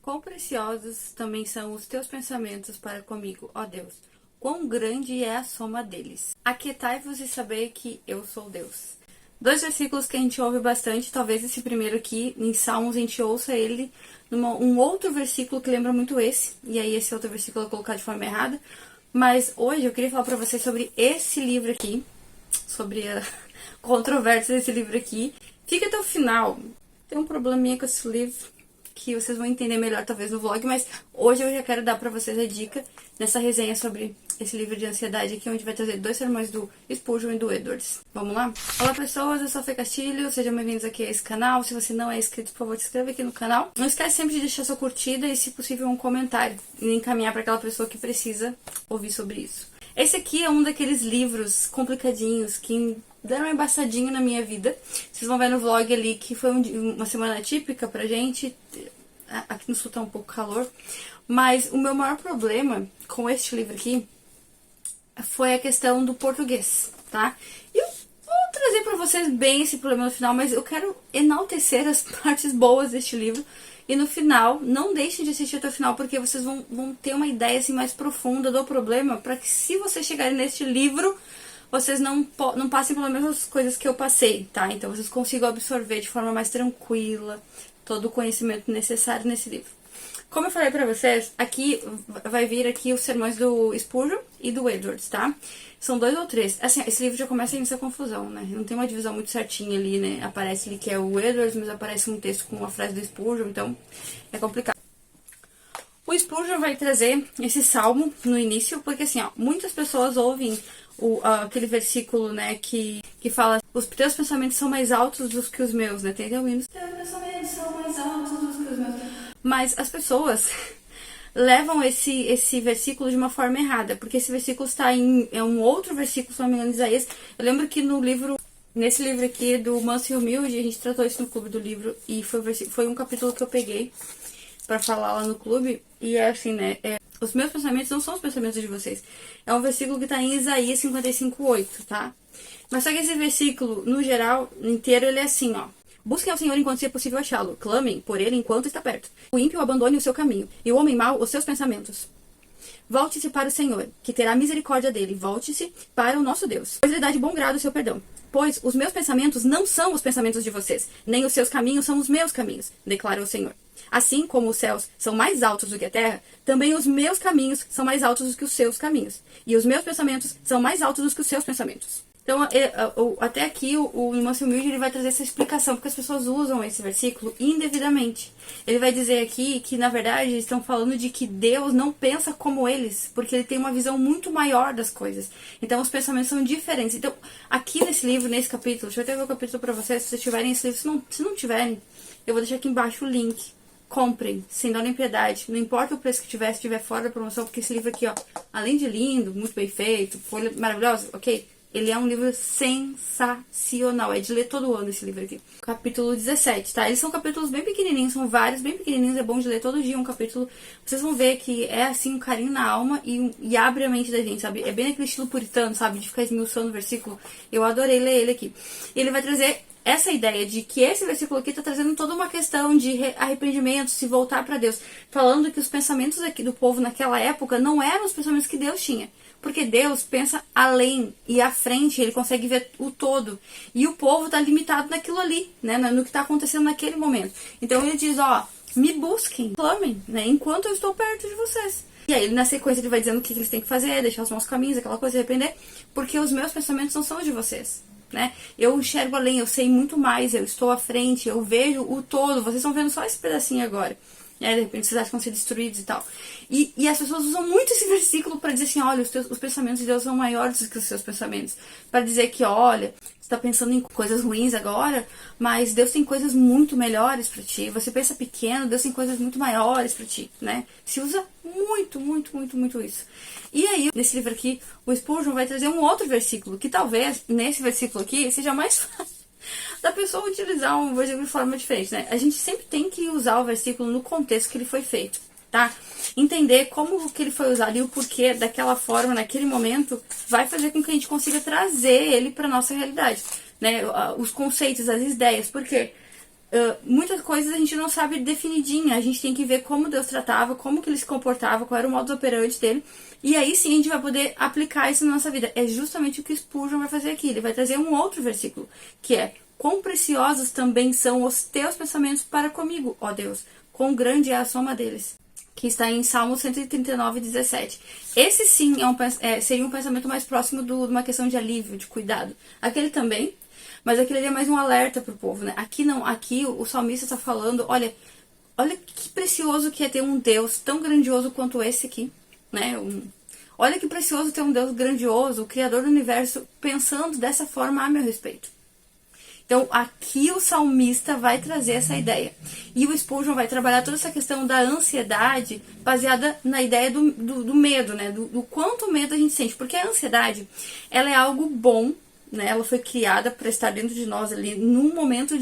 Quão preciosos também são os teus pensamentos para comigo, ó Deus. Quão grande é a soma deles. Aquietai-vos e sabei que eu sou Deus. Dois versículos que a gente ouve bastante, talvez esse primeiro aqui, em Salmos, a gente ouça ele um outro versículo que lembra muito esse, e aí esse outro versículo eu vou colocar de forma errada. Mas hoje eu queria falar pra vocês sobre esse livro aqui, sobre a controvérsia desse livro aqui. Fica até o final. Tem um probleminha com esse livro que vocês vão entender melhor talvez no vlog, mas hoje eu já quero dar pra vocês a dica nessa resenha sobre esse livro de ansiedade aqui, onde vai trazer dois sermões do Spurgeon e do Edwards. Vamos lá? Olá pessoas, eu sou a Fê Castilho, sejam bem-vindos aqui a esse canal. Se você não é inscrito, por favor, se inscreva aqui no canal. Não esquece sempre de deixar sua curtida e, se possível, um comentário e encaminhar para aquela pessoa que precisa ouvir sobre isso. Esse aqui é um daqueles livros complicadinhos que deram uma embaçadinha na minha vida. Vocês vão ver no vlog ali que foi uma semana típica pra gente. Aqui no sul tá um pouco calor. Mas o meu maior problema com este livro aqui foi a questão do português, tá? E eu vou trazer pra vocês bem esse problema no final, mas eu quero enaltecer as partes boas deste livro. E no final, não deixem de assistir até o final, porque vocês vão ter uma ideia assim, mais profunda do problema, para que se vocês chegarem neste livro, vocês não passem pelas mesmas coisas que eu passei, tá? Então vocês consigam absorver de forma mais tranquila todo o conhecimento necessário nesse livro. Como eu falei pra vocês, aqui vai vir aqui os sermões do Spurgeon e do Edwards, tá? São 2 ou 3. Assim, esse livro já começa a iniciar confusão, né? Não tem uma divisão muito certinha ali, né? Aparece ali que é o Edwards, mas aparece um texto com uma frase do Spurgeon, então é complicado. O Spurgeon vai trazer esse salmo no início, porque assim, ó, muitas pessoas ouvem aquele versículo, né, que fala: os teus pensamentos são mais altos do que os meus, né? Tem até o hino: os teus pensamentos são mais altos do que os meus. Mas as pessoas levam esse versículo de uma forma errada, porque esse versículo está é um outro versículo, se não me engano, de Isaías. Eu lembro que nesse livro aqui do Manso e Humilde, a gente tratou isso no clube do livro, e foi um capítulo que eu peguei pra falar lá no clube, e é assim, né, os meus pensamentos não são os pensamentos de vocês. É um versículo que tá em Isaías 55:8, tá? Mas só que esse versículo, no geral, inteiro, ele é assim, ó: busquem ao Senhor enquanto seja possível achá-lo. Clamem por ele enquanto está perto. O ímpio abandone o seu caminho, e o homem mau os seus pensamentos. Volte-se para o Senhor, que terá misericórdia dele. Volte-se para o nosso Deus, pois ele dá de bom grado o seu perdão. Pois os meus pensamentos não são os pensamentos de vocês, nem os seus caminhos são os meus caminhos, declara o Senhor. Assim como os céus são mais altos do que a terra, também os meus caminhos são mais altos do que os seus caminhos, e os meus pensamentos são mais altos do que os seus pensamentos. Então, até aqui, o Manso e Humilde, ele vai trazer essa explicação, porque as pessoas usam esse versículo indevidamente. Ele vai dizer aqui que, na verdade, eles estão falando de que Deus não pensa como eles, porque ele tem uma visão muito maior das coisas. Então, os pensamentos são diferentes. Então, aqui nesse livro, nesse capítulo, deixa eu até ver o capítulo pra vocês, se vocês tiverem esse livro. Se não tiverem, eu vou deixar aqui embaixo o link. Comprem, sem dó nem piedade. Não importa o preço que tiver, se estiver fora da promoção, porque esse livro aqui, ó, além de lindo, muito bem feito, folha maravilhosa, ok? Ele é um livro sensacional. É de ler todo ano esse livro aqui. Capítulo 17, tá? Eles são capítulos bem pequenininhos, são vários, bem pequenininhos. É bom de ler todo dia um capítulo. Vocês vão ver que é, assim, um carinho na alma e abre a mente da gente, sabe? É bem aquele estilo puritano, sabe? De ficar esmiuçando o versículo. Eu adorei ler ele aqui. E ele vai trazer essa ideia de que esse versículo aqui está trazendo toda uma questão de arrependimento, se voltar para Deus. Falando que os pensamentos aqui do povo naquela época não eram os pensamentos que Deus tinha. Porque Deus pensa além e à frente, ele consegue ver o todo. E o povo está limitado naquilo ali, né? No que está acontecendo naquele momento. Então ele diz, ó, me busquem, clamem, né? Enquanto eu estou perto de vocês. E aí, na sequência, ele vai dizendo o que eles têm que fazer, deixar os maus caminhos, aquela coisa, arrepender. Porque os meus pensamentos não são os de vocês. Né? Eu enxergo além, eu sei muito mais, eu estou à frente, eu vejo o todo. Vocês estão vendo só esse pedacinho agora, né? De repente vocês acham que vão ser destruídos e tal. E as pessoas usam muito esse versículo para dizer assim: olha, os pensamentos de Deus são maiores do que os seus pensamentos. Para dizer que, olha, você está pensando em coisas ruins agora, mas Deus tem coisas muito melhores para ti. Você pensa pequeno, Deus tem coisas muito maiores para ti, né? Se usa muito, muito, muito, muito isso. E aí, nesse livro aqui, o Spurgeon vai trazer um outro versículo, que talvez, nesse versículo aqui, seja mais fácil da pessoa utilizar um versículo de forma diferente, né? A gente sempre tem que usar o versículo no contexto que ele foi feito, tá? Entender como que ele foi usado e o porquê daquela forma, naquele momento, vai fazer com que a gente consiga trazer ele para nossa realidade, né? Os conceitos, as ideias, porque muitas coisas a gente não sabe definidinha, a gente tem que ver como Deus tratava, como que ele se comportava, qual era o modus operandi dele, e aí sim a gente vai poder aplicar isso na nossa vida. É justamente o que Spurgeon vai fazer aqui, ele vai trazer um outro versículo, que é: quão preciosos também são os teus pensamentos para comigo, ó Deus, quão grande é a soma deles. Que está em Salmo 139, 17. Esse sim seria um pensamento mais próximo de uma questão de alívio, de cuidado. Aquele também, mas aquele ali é mais um alerta para o povo, né? Aqui não, aqui o salmista está falando: olha que precioso que é ter um Deus tão grandioso quanto esse aqui, né? Olha que precioso ter um Deus grandioso, o Criador do Universo, pensando dessa forma a meu respeito. Então, aqui o salmista vai trazer essa ideia. E o Spurgeon vai trabalhar toda essa questão da ansiedade baseada na ideia do medo, né? Do quanto medo a gente sente. Porque a ansiedade, ela é algo bom, né? Ela foi criada para estar dentro de nós ali num momento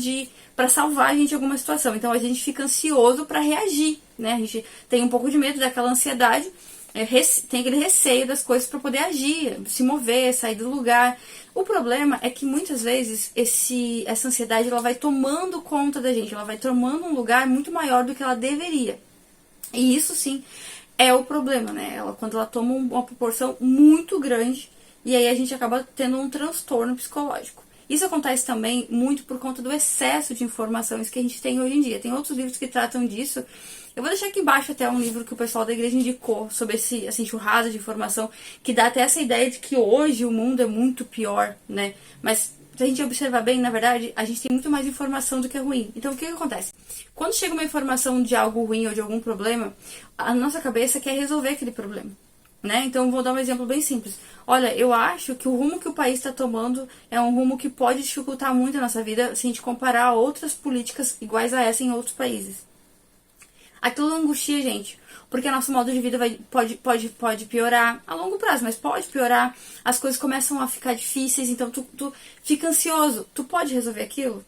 para salvar a gente de alguma situação. Então, a gente fica ansioso para reagir, né? A gente tem um pouco de medo daquela ansiedade, tem aquele receio das coisas para poder agir, se mover, sair do lugar. O problema é que muitas vezes essa ansiedade ela vai tomando conta da gente, ela vai tomando um lugar muito maior do que ela deveria. E isso sim é o problema, né? Quando ela toma uma proporção muito grande, e aí a gente acaba tendo um transtorno psicológico. Isso acontece também muito por conta do excesso de informações que a gente tem hoje em dia. Tem outros livros que tratam disso. Eu vou deixar aqui embaixo até um livro que o pessoal da igreja indicou sobre essa enxurrada de informação, que dá até essa ideia de que hoje o mundo é muito pior, né? Mas se a gente observar bem, na verdade, a gente tem muito mais informação do que é ruim. Então, o que acontece? Quando chega uma informação de algo ruim ou de algum problema, a nossa cabeça quer resolver aquele problema, né? Então, vou dar um exemplo bem simples. Olha, eu acho que o rumo que o país está tomando é um rumo que pode dificultar muito a nossa vida se a gente comparar a outras políticas iguais a essa em outros países. Aquilo angustia a gente, porque nosso modo de vida pode piorar a longo prazo, mas pode piorar, as coisas começam a ficar difíceis, então tu fica ansioso. Tu pode resolver aquilo?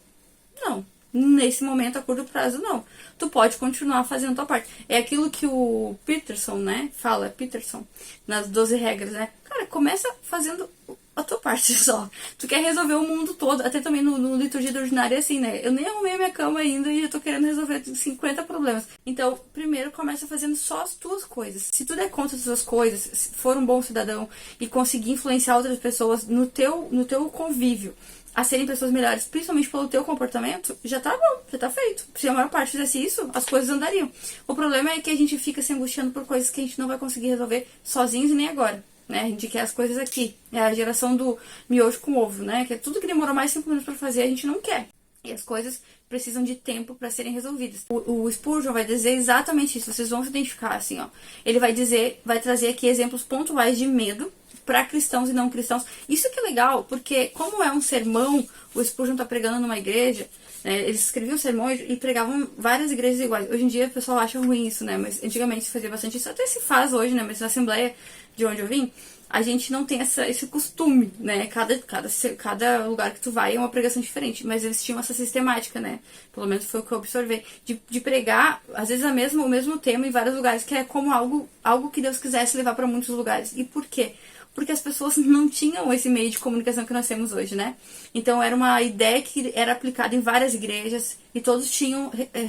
Não. Nesse momento, a curto prazo, não. Tu pode continuar fazendo a tua parte. É aquilo que o Peterson, né, fala, Peterson, nas 12 regras, né? Cara, começa fazendo a tua parte só. Tu quer resolver o mundo todo, até também no liturgia ordinária é assim, né? Eu nem arrumei a minha cama ainda e eu tô querendo resolver 50 problemas. Então, primeiro começa fazendo só as tuas coisas. Se tu der conta das tuas coisas, se for um bom cidadão e conseguir influenciar outras pessoas no teu convívio a serem pessoas melhores, principalmente pelo teu comportamento, já tá bom, já tá feito. Se a maior parte fizesse isso, as coisas andariam. O problema é que a gente fica se angustiando por coisas que a gente não vai conseguir resolver sozinhos e nem agora, né? A gente quer as coisas aqui. É a geração do miojo com ovo, né? Que é tudo que demorou mais 5 minutos pra fazer, a gente não quer. E as coisas precisam de tempo para serem resolvidas. O Spurgeon vai dizer exatamente isso. Vocês vão se identificar assim, ó. Ele vai trazer aqui exemplos pontuais de medo para cristãos e não cristãos. Isso que é legal, porque como é um sermão, o Spurgeon tá pregando numa igreja, né, eles escreviam sermões e pregavam várias igrejas iguais. Hoje em dia o pessoal acha ruim isso, né? Mas antigamente se fazia bastante isso, até se faz hoje, né? Mas na Assembleia de onde eu vim, a gente não tem esse costume, né? Cada lugar que tu vai é uma pregação diferente, mas eles tinham essa sistemática, né? Pelo menos foi o que eu observei, de pregar, às vezes o mesmo tema em vários lugares, que é como algo que Deus quisesse levar para muitos lugares. E por quê? Porque as pessoas não tinham esse meio de comunicação que nós temos hoje, né? Então era uma ideia que era aplicada em várias igrejas e todos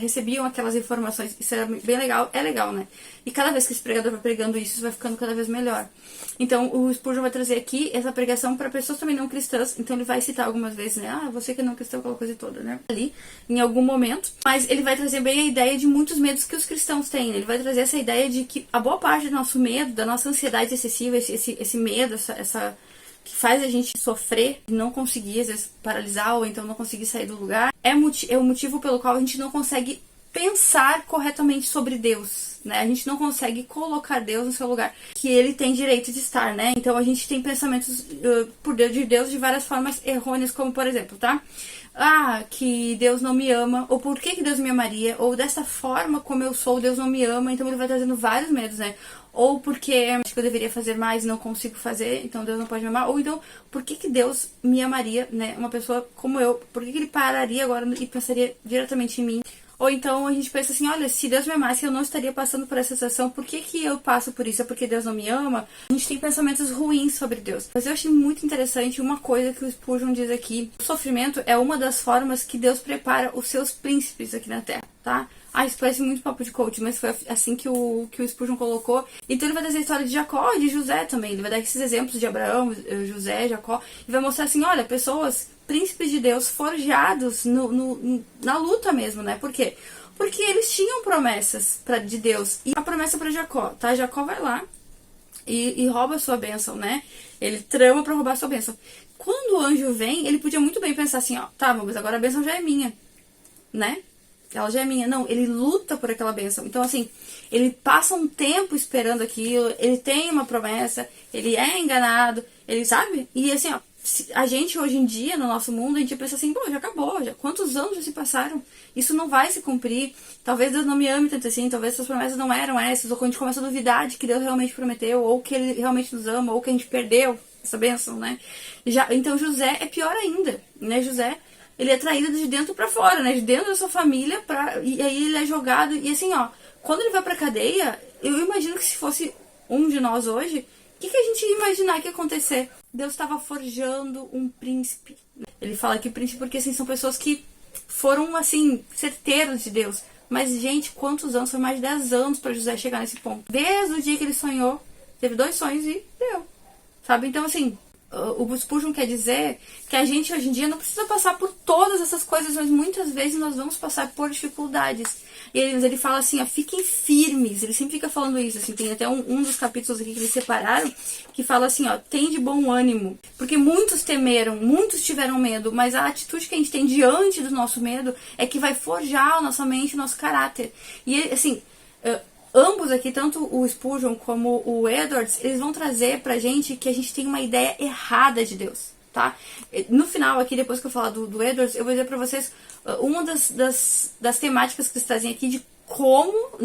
recebiam aquelas informações. Isso era bem legal, é legal, né? E cada vez que esse pregador vai pregando isso vai ficando cada vez melhor. Então o Spurgeon vai trazer aqui essa pregação para pessoas também não cristãs. Então ele vai citar algumas vezes, né? Ah, você que é não cristão, aquela coisa toda, né? Ali, em algum momento. Mas ele vai trazer bem a ideia de muitos medos que os cristãos têm. Ele vai trazer essa ideia de que a boa parte do nosso medo, da nossa ansiedade excessiva, esse medo, essa que faz a gente sofrer, não conseguir, às vezes, paralisar ou então não conseguir sair do lugar, é o motivo pelo qual a gente não consegue pensar corretamente sobre Deus, né? A gente não consegue colocar Deus no seu lugar, que ele tem direito de estar, né? Então a gente tem pensamentos de Deus de várias formas errôneas, como por exemplo, tá? Ah, que Deus não me ama, ou por que Deus me amaria, ou dessa forma como eu sou, Deus não me ama, então ele vai trazendo vários medos, né? Ou porque acho que eu deveria fazer mais e não consigo fazer, então Deus não pode me amar. Ou então, por que Deus me amaria, né? Uma pessoa como eu, por que ele pararia agora e pensaria diretamente em mim? Ou então a gente pensa assim, olha, se Deus me amasse, eu não estaria passando por essa situação, por que que eu passo por isso? É porque Deus não me ama? A gente tem pensamentos ruins sobre Deus. Mas eu achei muito interessante uma coisa que o Spurgeon diz aqui. O sofrimento é uma das formas que Deus prepara os seus príncipes aqui na Terra, tá? Ah, isso parece muito papo de coach, mas foi assim que o Spurgeon colocou. Então ele vai trazer a história de Jacó e de José também. Ele vai dar esses exemplos de Abraão, José, Jacó. E vai mostrar assim, olha, pessoas, príncipes de Deus, forjados na luta mesmo, né? Por quê? Porque eles tinham promessas de Deus. E a promessa para Jacó, tá? Jacó vai lá e rouba a sua bênção, né? Ele trama para roubar a sua bênção. Quando o anjo vem, ele podia muito bem pensar assim, ó, tá, mas agora a bênção já é minha, né? Ela já é minha. Não, ele luta por aquela bênção. Então, assim, ele passa um tempo esperando aquilo, ele tem uma promessa, ele é enganado, ele sabe? E assim, ó, a gente hoje em dia, no nosso mundo, a gente pensa assim, pô, já acabou, já quantos anos já se passaram? Isso não vai se cumprir. Talvez Deus não me ame tanto assim, talvez essas promessas não eram essas, ou quando a gente começa a duvidar de que Deus realmente prometeu, ou que ele realmente nos ama, ou que a gente perdeu essa bênção, né? Então José é pior ainda, né? José, ele é traído de dentro pra fora, né? De dentro da sua família, e aí ele é jogado. E assim, ó, quando ele vai pra cadeia, eu imagino que se fosse um de nós hoje, o que a gente ia imaginar que ia acontecer? Deus estava forjando um príncipe. Ele fala aqui príncipe porque, assim, são pessoas que foram, assim, certeiros de Deus. Mas, gente, quantos anos? Foi mais de 10 anos pra José chegar nesse ponto. Desde o dia que ele sonhou, teve 2 sonhos e deu. Sabe? Então, assim, o Spurgeon quer dizer que a gente hoje em dia não precisa passar por todas essas coisas, mas muitas vezes nós vamos passar por dificuldades. E ele fala assim, ó, fiquem firmes. Ele sempre fica falando isso, assim, tem até um dos capítulos aqui que eles separaram, que fala assim, ó, tem de bom ânimo. Porque muitos temeram, muitos tiveram medo, mas a atitude que a gente tem diante do nosso medo é que vai forjar a nossa mente, o nosso caráter. E, assim, ambos aqui, tanto o Spurgeon como o Edwards, eles vão trazer pra gente que a gente tem uma ideia errada de Deus, tá? No final aqui, depois que eu falar do Edwards, eu vou dizer pra vocês uma das temáticas que eles trazem aqui de como,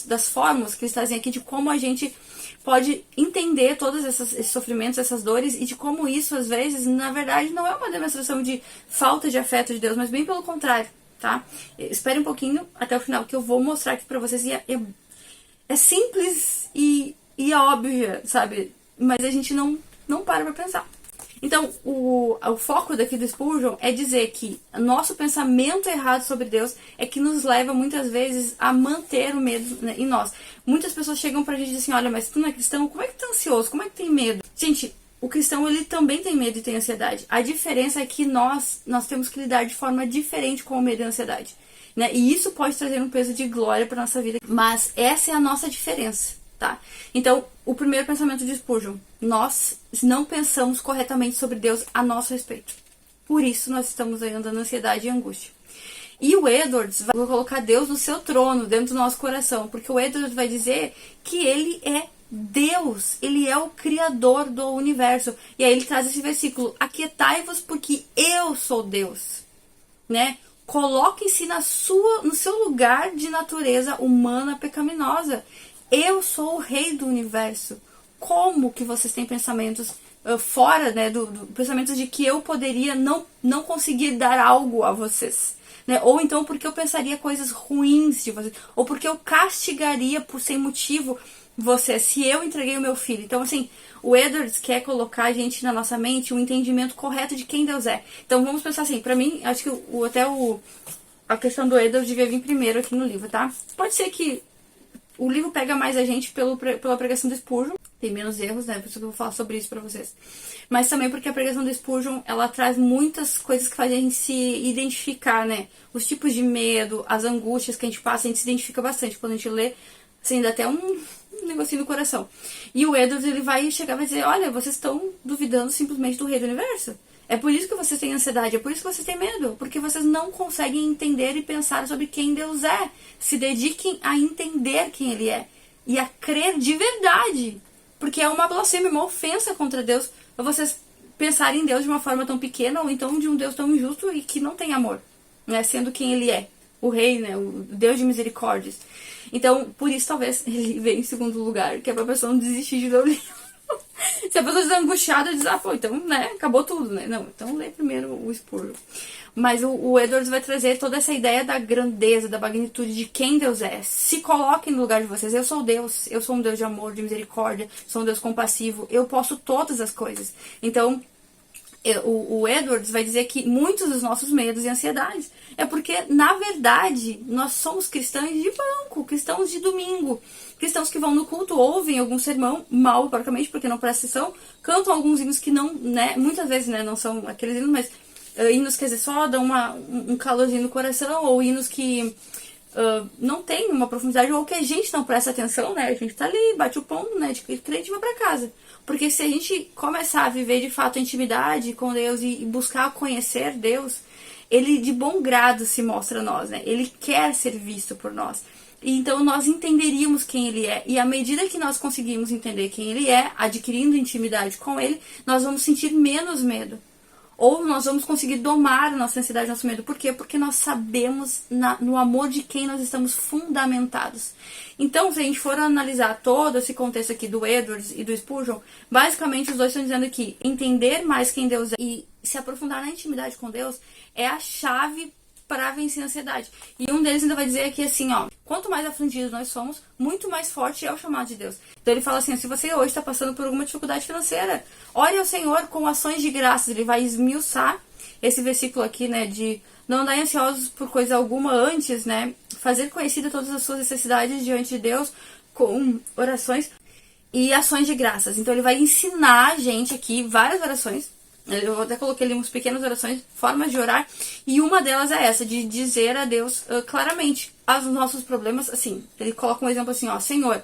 das formas que eles trazem aqui de como a gente pode entender todos esses sofrimentos, essas dores, e de como isso, às vezes, na verdade, não é uma demonstração de falta de afeto de Deus, mas bem pelo contrário, tá? Espere um pouquinho até o final que eu vou mostrar aqui pra vocês, e é simples e é óbvio, sabe? Mas a gente não para pra pensar. Então, o foco daqui do Spurgeon é dizer que nosso pensamento errado sobre Deus é que nos leva muitas vezes a manter o medo, né, em nós. Muitas pessoas chegam pra gente e dizem assim, olha, mas tu não é cristão, como é que tu tá ansioso? Como é que tem medo? Gente, o cristão, ele também tem medo e tem ansiedade. A diferença é que nós temos que lidar de forma diferente com o medo e a ansiedade, né? E isso pode trazer um peso de glória pra nossa vida. Mas essa é a nossa diferença, tá? Então, o primeiro pensamento de Spurgeon, nós não pensamos corretamente sobre Deus a nosso respeito. Por isso nós estamos aí andando ansiedade e angústia. E o Edwards vai colocar Deus no seu trono, dentro do nosso coração, porque o Edwards vai dizer que ele é Deus, ele é o criador do universo. E aí ele traz esse versículo, aquietai-vos porque eu sou Deus, né? Coloquem-se no seu lugar de natureza humana pecaminosa. Eu sou o rei do universo. Como que vocês têm pensamentos fora, né, pensamentos de que eu poderia não conseguir dar algo a vocês, né? Ou então porque eu pensaria coisas ruins de vocês, ou porque eu castigaria por sem motivo vocês, se eu entreguei o meu filho. Então, assim, o Edwards quer colocar a gente na nossa mente um entendimento correto de quem Deus é. Então, vamos pensar assim, pra mim, acho que a questão do Edwards devia vir primeiro aqui no livro, tá? Pode ser que o livro pega mais a gente pela pregação do Spurgeon, tem menos erros, né? Por isso que eu vou falar sobre isso pra vocês. Mas também porque a pregação do Spurgeon, ela traz muitas coisas que fazem a gente se identificar, né? Os tipos de medo, as angústias que a gente passa, a gente se identifica bastante. Quando a gente lê, assim, dá até um negocinho no coração. E o Edwards, ele vai chegar e vai dizer, olha, vocês estão duvidando simplesmente do rei do universo. É por isso que vocês têm ansiedade, é por isso que vocês têm medo, porque vocês não conseguem entender e pensar sobre quem Deus é. Se dediquem a entender quem Ele é e a crer de verdade, porque é uma blasfêmia, uma ofensa contra Deus, vocês pensarem em Deus de uma forma tão pequena ou então de um Deus tão injusto e que não tem amor, né? Sendo quem Ele é, o Rei, né? O Deus de misericórdias. Então, por isso talvez Ele venha em segundo lugar, que é pra pessoa não desistir de ler o livro. Se a pessoa estiver angustiada, diz, pô, então, né, acabou tudo, né? Não, então lê primeiro o Spurgeon. Mas o Edwards vai trazer toda essa ideia da grandeza, da magnitude de quem Deus é. Se coloquem no lugar de vocês. Eu sou Deus. Eu sou um Deus de amor, de misericórdia. Sou um Deus compassivo. Eu posso todas as coisas. Então, o Edwards vai dizer que muitos dos nossos medos e ansiedades é porque, na verdade, nós somos cristãos de banco, cristãos de domingo. Cristãos que vão no culto, ouvem algum sermão, mal, porcamente, porque não prestam atenção, cantam alguns hinos que não, né, muitas vezes, né, não são aqueles hinos, mas hinos que às vezes só dão um calorzinho no coração, ou hinos que não tem uma profundidade, ou que a gente não presta atenção, né, a gente tá ali, bate o pão, né, de crente e vai pra casa. Porque se a gente começar a viver de fato a intimidade com Deus e buscar conhecer Deus, Ele de bom grado se mostra a nós, né, Ele quer ser visto por nós. Então nós entenderíamos quem Ele é. E à medida que nós conseguimos entender quem Ele é, adquirindo intimidade com Ele, nós vamos sentir menos medo. Ou nós vamos conseguir domar a nossa ansiedade, nosso medo. Por quê? Porque nós sabemos no amor de quem nós estamos fundamentados. Então, se a gente for analisar todo esse contexto aqui do Edwards e do Spurgeon, basicamente os dois estão dizendo que entender mais quem Deus é e se aprofundar na intimidade com Deus é a chave para vencer a ansiedade. E um deles ainda vai dizer aqui assim, ó, quanto mais afligidos nós somos, muito mais forte é o chamado de Deus. Então ele fala assim, se você hoje está passando por alguma dificuldade financeira, ore ao Senhor com ações de graças. Ele vai esmiuçar esse versículo aqui, né, de não andar ansiosos por coisa alguma antes, né, fazer conhecida todas as suas necessidades diante de Deus com orações e ações de graças. Então ele vai ensinar a gente aqui várias orações. Eu até coloquei ali umas pequenas orações, formas de orar, e uma delas é essa, de dizer a Deus claramente os nossos problemas, assim, ele coloca um exemplo assim, ó, Senhor,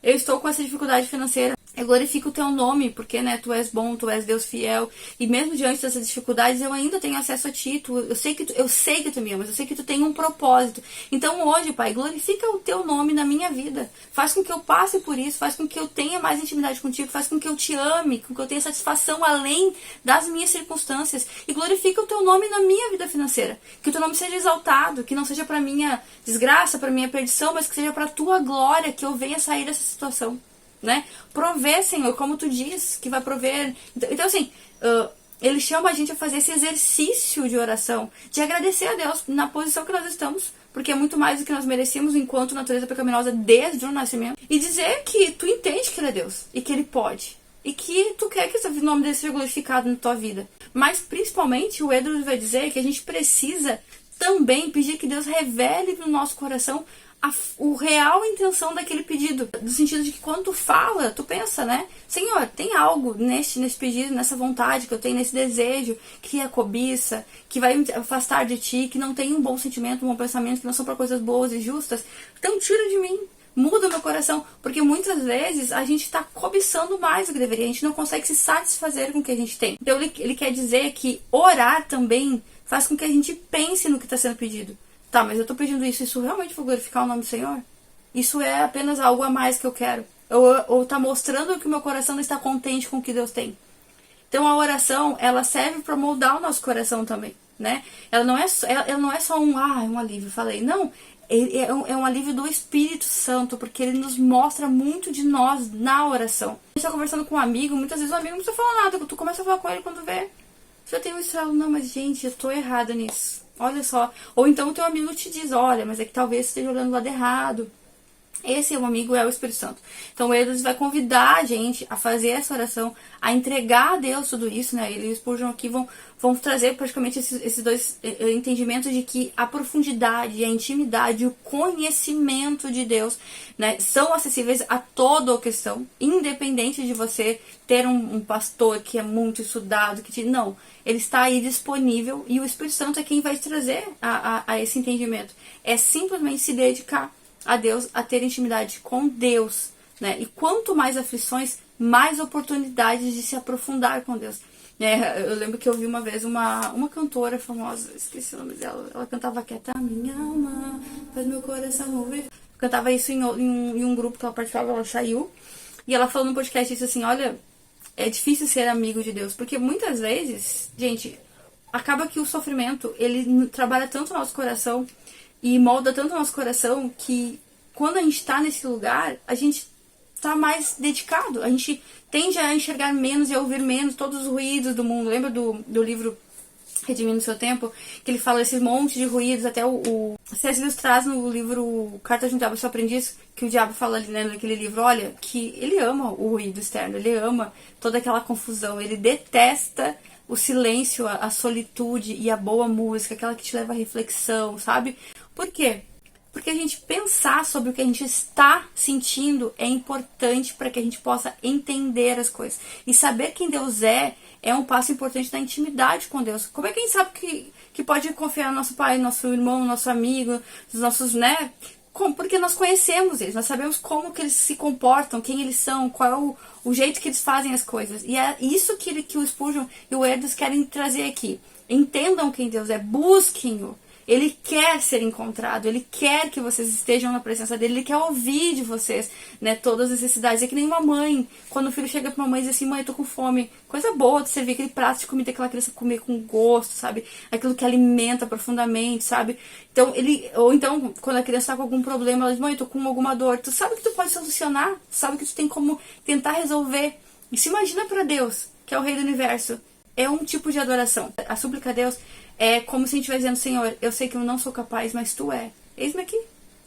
eu estou com essa dificuldade financeira, eu glorifico o teu nome, porque, né, tu és bom, tu és Deus fiel, e mesmo diante dessas dificuldades, eu ainda tenho acesso a ti, eu sei que tu me amas, eu sei que tu tem um propósito. Então hoje, Pai, glorifica o teu nome na minha vida, faz com que eu passe por isso, faz com que eu tenha mais intimidade contigo, faz com que eu te ame, com que eu tenha satisfação além das minhas circunstâncias, e glorifica o teu nome na minha vida financeira, que o teu nome seja exaltado, que não seja para minha desgraça, para minha perdição, mas que seja para tua glória, que eu venha sair dessa situação. Né? Prover, Senhor, como tu diz, que vai prover. Então assim, ele chama a gente a fazer esse exercício de oração, de agradecer a Deus na posição que nós estamos, porque é muito mais do que nós merecemos enquanto natureza pecaminosa desde o nascimento, e dizer que tu entende que ele é Deus, e que ele pode, e que tu quer que o nome dele seja glorificado na tua vida. Mas principalmente o Edwards vai dizer que a gente precisa também pedir que Deus revele no nosso coração a real intenção daquele pedido, no sentido de que quando tu fala, tu pensa, né, Senhor, tem algo nesse pedido, nessa vontade que eu tenho, nesse desejo, que é cobiça, que vai me afastar de ti, que não tem um bom sentimento, um bom pensamento, que não são para coisas boas e justas, então tira de mim, muda o meu coração, porque muitas vezes a gente está cobiçando mais do que deveria, a gente não consegue se satisfazer com o que a gente tem. Então ele quer dizer que orar também faz com que a gente pense no que está sendo pedido. Tá, mas eu tô pedindo isso realmente vai glorificar o nome do Senhor? Isso é apenas algo a mais que eu quero? Ou tá mostrando que o meu coração não está contente com o que Deus tem? Então a oração, ela serve para moldar o nosso coração também, né? Ela não é só um alívio, falei. Não, é um alívio do Espírito Santo, porque ele nos mostra muito de nós na oração. A gente tá conversando com um amigo, muitas vezes o amigo não precisa falar nada, tu começa a falar com ele quando vê. Já tem um estralo, não, mas gente, eu tô errada nisso. Olha só. Ou então o teu amigo te diz, olha, mas é que talvez você esteja olhando do lado errado. Esse amigo é o Espírito Santo. Então ele vai convidar a gente a fazer essa oração, a entregar a Deus tudo isso, né? Eles Spurgeon aqui vão trazer praticamente esses dois entendimentos de que a profundidade, a intimidade, o conhecimento de Deus, né, são acessíveis a toda a questão, independente de você ter um pastor que é muito estudado, não, ele está aí disponível e o Espírito Santo é quem vai trazer a esse entendimento. É simplesmente se dedicar a Deus, a ter intimidade com Deus, né? E quanto mais aflições, mais oportunidades de se aprofundar com Deus. Eu lembro que eu vi uma vez uma cantora famosa, esqueci o nome dela, ela cantava Quieta minha alma, faz meu coração ouvir. Cantava isso em um grupo que ela participava, ela saiu, e ela falou no podcast, disse assim, olha, é difícil ser amigo de Deus, porque muitas vezes, gente, acaba que o sofrimento, ele trabalha tanto no nosso coração, e molda tanto o nosso coração que quando a gente está nesse lugar, a gente tá mais dedicado. A gente tende a enxergar menos e a ouvir menos todos os ruídos do mundo. Lembra do livro Redimindo Seu Tempo? Que ele fala esse monte de ruídos. Até o C.S. Lewis traz no livro Cartas de um Diabo Seu Aprendiz, que o diabo fala ali, né, naquele livro, olha, que ele ama o ruído externo, ele ama toda aquela confusão, ele detesta o silêncio, a solitude e a boa música, aquela que te leva à reflexão, sabe? Por quê? Porque a gente pensar sobre o que a gente está sentindo é importante para que a gente possa entender as coisas. E saber quem Deus é um passo importante da intimidade com Deus. Como é que a gente sabe que pode confiar no nosso pai, nosso irmão, nosso amigo, nos nossos, né? Porque nós conhecemos eles, nós sabemos como que eles se comportam, quem eles são, qual é o jeito que eles fazem as coisas. E é isso que o Spurgeon e o Edwards querem trazer aqui. Entendam quem Deus é, busquem-o. Ele quer ser encontrado, ele quer que vocês estejam na presença dele, ele quer ouvir de vocês, né, todas as necessidades. É que nem uma mãe, quando o filho chega pra uma mãe e diz assim, mãe, eu tô com fome. Coisa boa de servir aquele prato de comida que aquela criança comer com gosto, sabe? Aquilo que alimenta profundamente, sabe? Então, ou então, quando a criança tá com algum problema, ela diz, mãe, eu tô com alguma dor. Tu sabe que tu pode solucionar, tu sabe que tu tem como tentar resolver. E se imagina pra Deus, que é o rei do universo. É um tipo de adoração. A súplica a Deus é como se a gente estivesse dizendo, Senhor, eu sei que eu não sou capaz, mas Tu é. Eis-me aqui.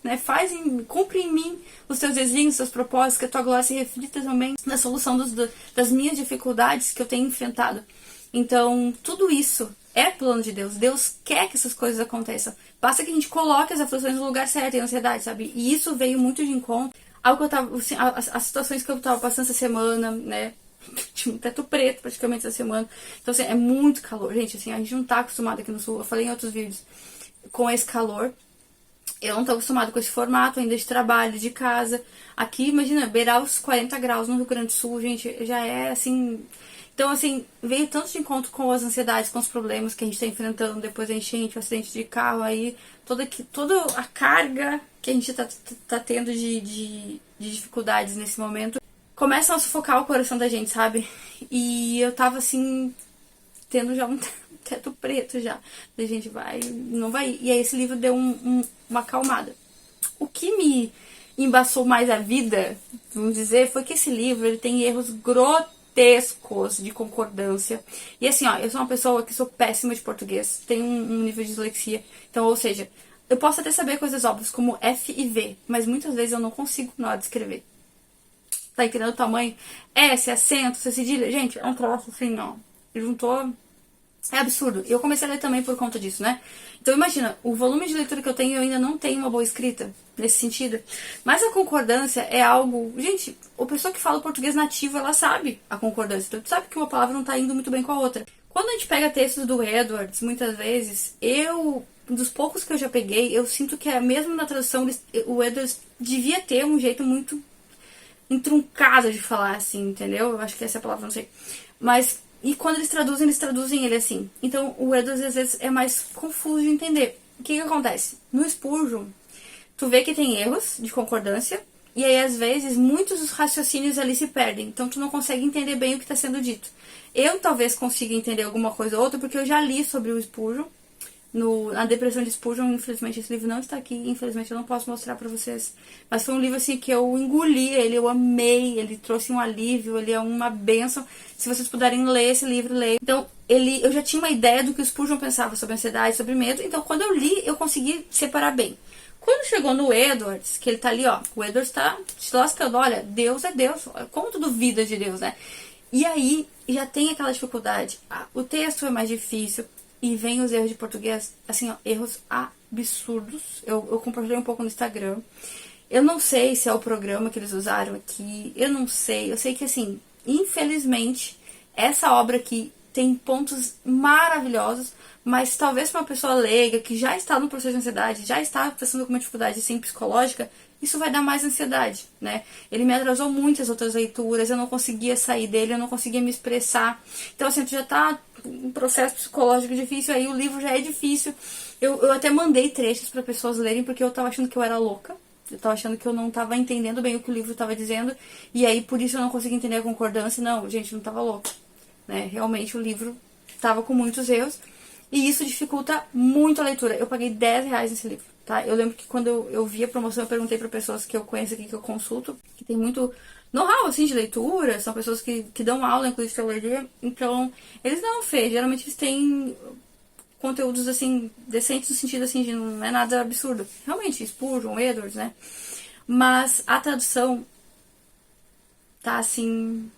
Né? Cumpre em mim os Teus desígnios, os Teus propósitos, que a Tua glória se reflita também na solução das minhas dificuldades que eu tenho enfrentado. Então, tudo isso é plano de Deus. Deus quer que essas coisas aconteçam. Basta que a gente coloque as aflições no lugar certo e a ansiedade, sabe? E isso veio muito de encontro ao que eu tava, assim, as situações que eu tava passando essa semana, né? Tinha um teto preto praticamente essa semana. Então, assim, é muito calor. Gente, assim, a gente não tá acostumado aqui no sul. Eu falei em outros vídeos com esse calor. Eu não tô acostumado com esse formato ainda de trabalho, de casa. Aqui, imagina, beirar os 40 graus no Rio Grande do Sul, gente, já é assim. Então, assim, veio tanto de encontro com as ansiedades, com os problemas que a gente tá enfrentando depois da enchente, o acidente de carro aí, toda a carga que a gente tá tendo de dificuldades nesse momento. Começam a sufocar o coração da gente, sabe? E eu tava assim, tendo já um teto preto já. A gente não vai. E aí esse livro deu uma acalmada. O que me embaçou mais a vida, vamos dizer, foi que esse livro ele tem erros grotescos de concordância. E assim, ó, eu sou uma pessoa que sou péssima de português, tenho um nível de dislexia. Então, ou seja, eu posso até saber coisas óbvias como F e V, mas muitas vezes eu não consigo na hora de escrever. Tá entendendo o tamanho? S, acento, C, cedilha. Gente, é um troço assim, não. Juntou. É absurdo. Eu comecei a ler também por conta disso, né? Então imagina, o volume de leitura que eu tenho, eu ainda não tenho uma boa escrita nesse sentido. Mas a concordância é algo. Gente, a pessoa que fala português nativo, ela sabe a concordância. Então, tu sabe que uma palavra não tá indo muito bem com a outra. Quando a gente pega textos do Edwards, muitas vezes, dos poucos que eu já peguei, eu sinto que mesmo na tradução, o Edwards devia ter um jeito muito entruncado de falar, assim, entendeu? Eu acho que essa é a palavra, não sei. Mas, e quando eles traduzem ele assim. Então, o Edwards, às vezes, é mais confuso de entender. O que acontece? No Spurgeon, tu vê que tem erros de concordância, e aí, às vezes, muitos dos raciocínios ali se perdem. Então, tu não consegue entender bem o que está sendo dito. Eu, talvez, consiga entender alguma coisa ou outra, porque eu já li sobre o Spurgeon, na Depressão de Spurgeon. Infelizmente esse livro não está aqui, infelizmente eu não posso mostrar pra vocês, mas foi um livro assim que eu engoli ele, eu amei, ele trouxe um alívio, ele é uma bênção. Se vocês puderem ler esse livro, leiam. Então eu já tinha uma ideia do que o Spurgeon pensava sobre ansiedade, sobre medo, então quando eu li eu consegui separar bem. Quando chegou no Edwards, que ele tá ali, ó, o Edwards tá se lascando, olha, Deus é Deus, como tu duvida de Deus, né? E aí já tem aquela dificuldade, o texto é mais difícil. E vem os erros de português, assim, ó, erros absurdos. Eu compartilhei um pouco no Instagram. Eu não sei se é o programa que eles usaram aqui. Eu não sei. Eu sei que, assim, infelizmente, essa obra aqui tem pontos maravilhosos. Mas talvez para uma pessoa leiga, que já está no processo de ansiedade, já está passando com uma dificuldade, assim, psicológica, isso vai dar mais ansiedade, né? Ele me atrasou muitas outras leituras, eu não conseguia sair dele, eu não conseguia me expressar. Então, assim, tu já tá um processo psicológico difícil, aí o livro já é difícil. Eu até mandei trechos para pessoas lerem, porque eu tava achando que eu era louca. Eu tava achando que eu não tava entendendo bem o que o livro tava dizendo, e aí por isso eu não conseguia entender a concordância. Não, gente, não tava louca, né? Realmente o livro tava com muitos erros, e isso dificulta muito a leitura. Eu paguei R$10 nesse livro. tá? Eu lembro que quando eu vi a promoção, eu perguntei pra pessoas que eu conheço aqui, que eu consulto, que tem muito know-how, assim, de leitura, são pessoas que dão aula, inclusive, de teologia, então, eles não fez, geralmente eles têm conteúdos, assim, decentes no sentido, assim, de não é nada absurdo. Realmente, Spurgeon, Edwards, né? Mas a tradução tá, assim,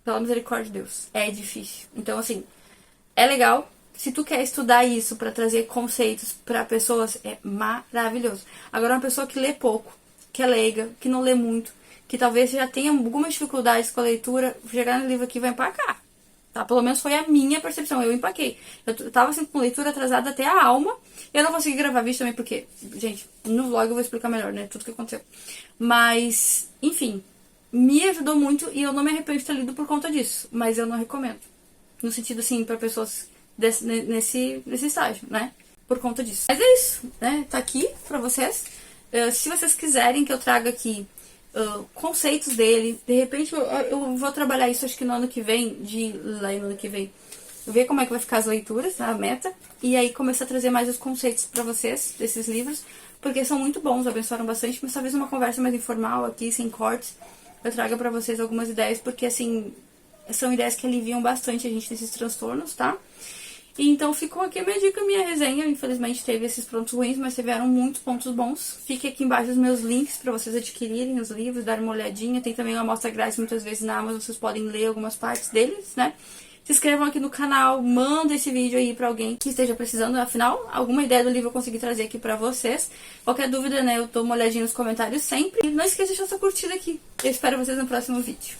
pela misericórdia de Deus, é difícil. Então, assim, é legal. Se tu quer estudar isso pra trazer conceitos pra pessoas, é maravilhoso. Agora, uma pessoa que lê pouco, que é leiga, que não lê muito, que talvez já tenha algumas dificuldades com a leitura, chegar no livro aqui vai empacar. Tá? Pelo menos foi a minha percepção, eu empaquei. Eu tava assim, com leitura atrasada até a alma. Eu não consegui gravar vídeo também porque, gente, no vlog eu vou explicar melhor, né? Tudo que aconteceu. Mas, enfim, me ajudou muito e eu não me arrependo de ter lido por conta disso. Mas eu não recomendo. No sentido, assim, pra pessoas nesse estágio, né? Por conta disso. Mas é isso, né? Tá aqui pra vocês. Se vocês quiserem que eu traga aqui conceitos dele, de repente eu vou trabalhar isso acho que no ano que vem, lá no ano que vem, ver como é que vai ficar as leituras, a meta, e aí começar a trazer mais os conceitos pra vocês desses livros, porque são muito bons, abençoaram bastante, mas talvez uma conversa mais informal aqui, sem cortes, eu traga pra vocês algumas ideias, porque assim, são ideias que aliviam bastante a gente nesses transtornos, tá? E então ficou aqui a minha dica, minha resenha. Infelizmente teve esses pontos ruins, mas tiveram muitos pontos bons. Fique aqui embaixo os meus links para vocês adquirirem os livros, darem uma olhadinha. Tem também uma amostra grátis muitas vezes na Amazon, vocês podem ler algumas partes deles, né? Se inscrevam aqui no canal, manda esse vídeo aí pra alguém que esteja precisando. Afinal, alguma ideia do livro eu consegui trazer aqui pra vocês. Qualquer dúvida, né, eu dou uma olhadinha nos comentários sempre. E não esqueça de deixar sua curtida aqui. Eu espero vocês no próximo vídeo.